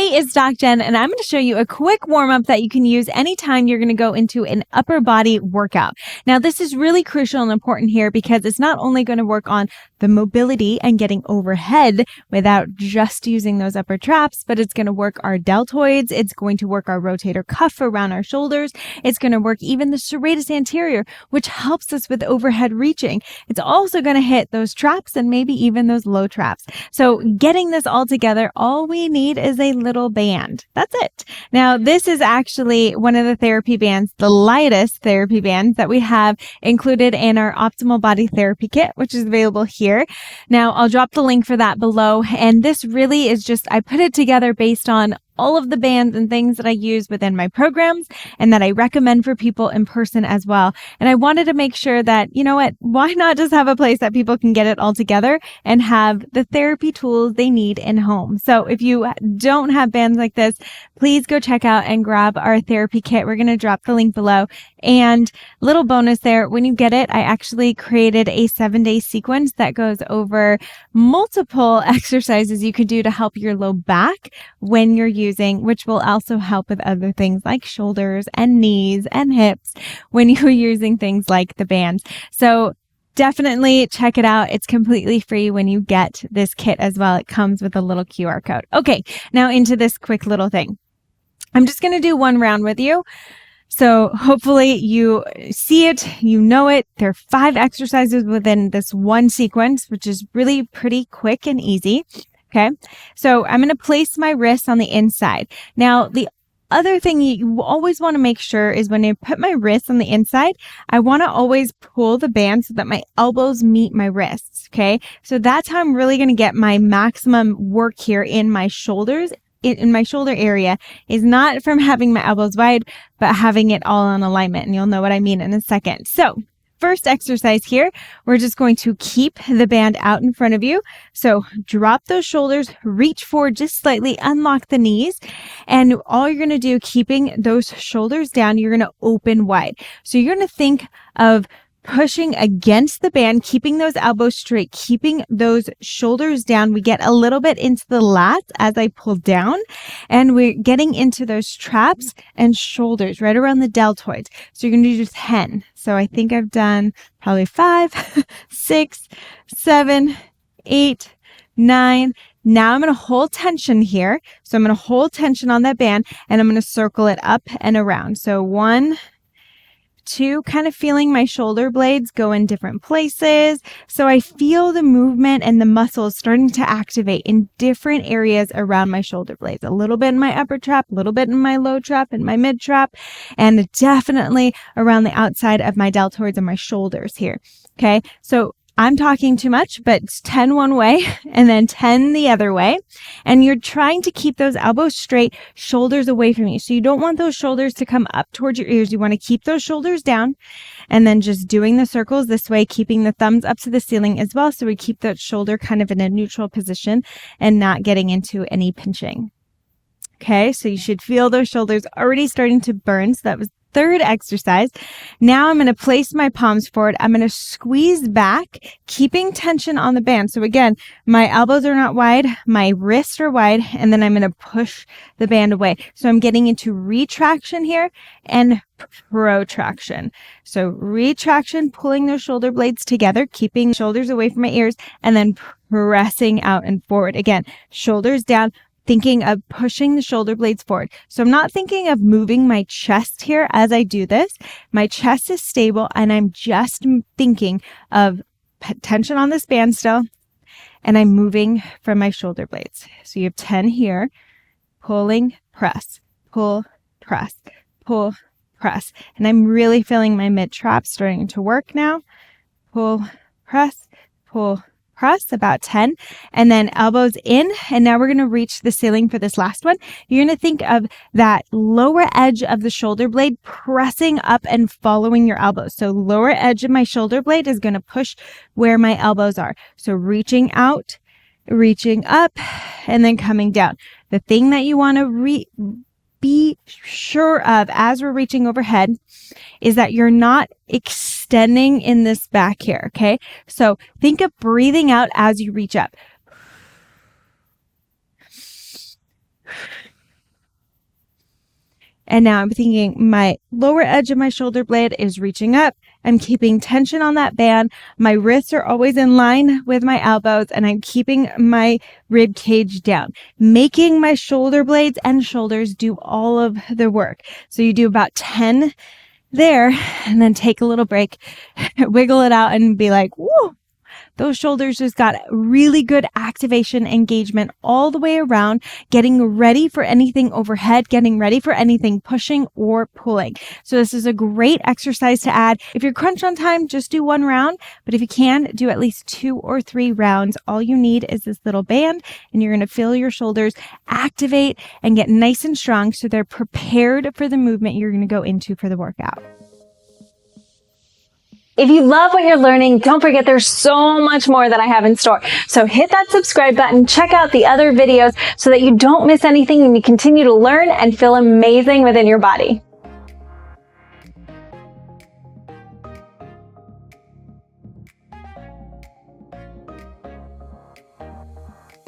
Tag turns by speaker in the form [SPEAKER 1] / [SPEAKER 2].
[SPEAKER 1] Hey, it's Doc Jen, and I'm going to show you a quick warm-up that you can use anytime you're going to go into an upper body workout. Now, this is really crucial and important here because it's not only going to work on the mobility and getting overhead without just using those upper traps, but it's going to work our deltoids. It's going to work our rotator cuff around our shoulders. It's going to work even the serratus anterior, which helps us with overhead reaching. It's also going to hit those traps and maybe even those low traps. So getting this all together, all we need is a little band. That's it. Now, this is actually one of the therapy bands, the lightest therapy bands that we have included in our Optimal Body Therapy Kit, which is available here. Now, I'll drop the link for that below. And this really is just, I put it together based on all of the bands and things that I use within my programs and that I recommend for people in person as well. And I wanted to make sure that, you know what, why not just have a place that people can get it all together and have the therapy tools they need in home. So if you don't have bands like this, please go check out and grab our therapy kit. We're going to drop the link below. And little bonus there, when you get it, I actually created a 7-day sequence that goes over multiple exercises you could do to help your low back when you're using, which will also help with other things like shoulders and knees and hips when you're using things like the bands. So definitely check it out. It's completely free when you get this kit as well. It comes with a little QR code. Okay, now into this quick little thing. I'm just going to do one round with you. So hopefully you see it, you know it. There are 5 exercises within this one sequence, which is really pretty quick and easy. Okay. So I'm going to place my wrists on the inside. Now, the other thing you always want to make sure is when I put my wrists on the inside, I want to always pull the band so that my elbows meet my wrists. Okay. So that's how I'm really going to get my maximum work here in my shoulders. In my shoulder area is not from having my elbows wide, but having it all in alignment. And you'll know what I mean in a second. So first exercise here, we're just going to keep the band out in front of you. So drop those shoulders, reach forward just slightly, unlock the knees. And all you're going to do, keeping those shoulders down, you're going to open wide. So you're going to think of pushing against the band, keeping those elbows straight, keeping those shoulders down. We get a little bit into the lats as I pull down, and we're getting into those traps and shoulders right around the deltoids. So you're going to do 10. So I think I've done probably 5, 6, 7, 8, 9. Now I'm going to hold tension here. So I'm going to hold tension on that band, and I'm going to circle it up and around. So 1, 2, kind of feeling my shoulder blades go in different places. So I feel the movement and the muscles starting to activate in different areas around my shoulder blades. A little bit in my upper trap, a little bit in my low trap and my mid trap, and definitely around the outside of my deltoids and my shoulders here. Okay. So I'm talking too much, but it's 10 one way and then 10 the other way. And you're trying to keep those elbows straight, shoulders away from you. So you don't want those shoulders to come up towards your ears. You want to keep those shoulders down and then just doing the circles this way, keeping the thumbs up to the ceiling as well. So we keep that shoulder kind of in a neutral position and not getting into any pinching. Okay, so you should feel those shoulders already starting to burn. So that was third exercise. Now I'm going to place my palms forward. I'm going to squeeze back, keeping tension on the band. So again, my elbows are not wide, my wrists are wide, and then I'm going to push the band away. So I'm getting into retraction here and protraction. So retraction, pulling those shoulder blades together, keeping shoulders away from my ears, and then pressing out and forward. Again, shoulders down, thinking of pushing the shoulder blades forward. So I'm not thinking of moving my chest here as I do this. My chest is stable and I'm just thinking of tension on this band still, and I'm moving from my shoulder blades. So you have 10 here, pulling, press, pull, press, pull, press. And I'm really feeling my mid trap starting to work now. Pull, press, press, about 10, and then elbows in. And now we're going to reach the ceiling for this last one. You're going to think of that lower edge of the shoulder blade pressing up and following your elbows. So lower edge of my shoulder blade is going to push where my elbows are. So reaching out, reaching up, and then coming down. The thing that you want to be sure of as we're reaching overhead is that you're not extending in this back here. Okay. So think of breathing out as you reach up. And now I'm thinking my lower edge of my shoulder blade is reaching up. I'm keeping tension on that band. My wrists are always in line with my elbows, and I'm keeping my rib cage down, making my shoulder blades and shoulders do all of the work. So you do about 10 there, and then take a little break, wiggle it out, and be like, whoa. Those shoulders just got really good activation engagement all the way around, getting ready for anything overhead, getting ready for anything pushing or pulling. So this is a great exercise to add. If you're crunched on time, just do 1 round. But if you can, do at least 2 or 3 rounds. All you need is this little band, and you're going to feel your shoulders activate and get nice and strong so they're prepared for the movement you're going to go into for the workout.
[SPEAKER 2] If you love what you're learning, don't forget there's so much more that I have in store. So hit that subscribe button, check out the other videos so that you don't miss anything and you continue to learn and feel amazing within your body.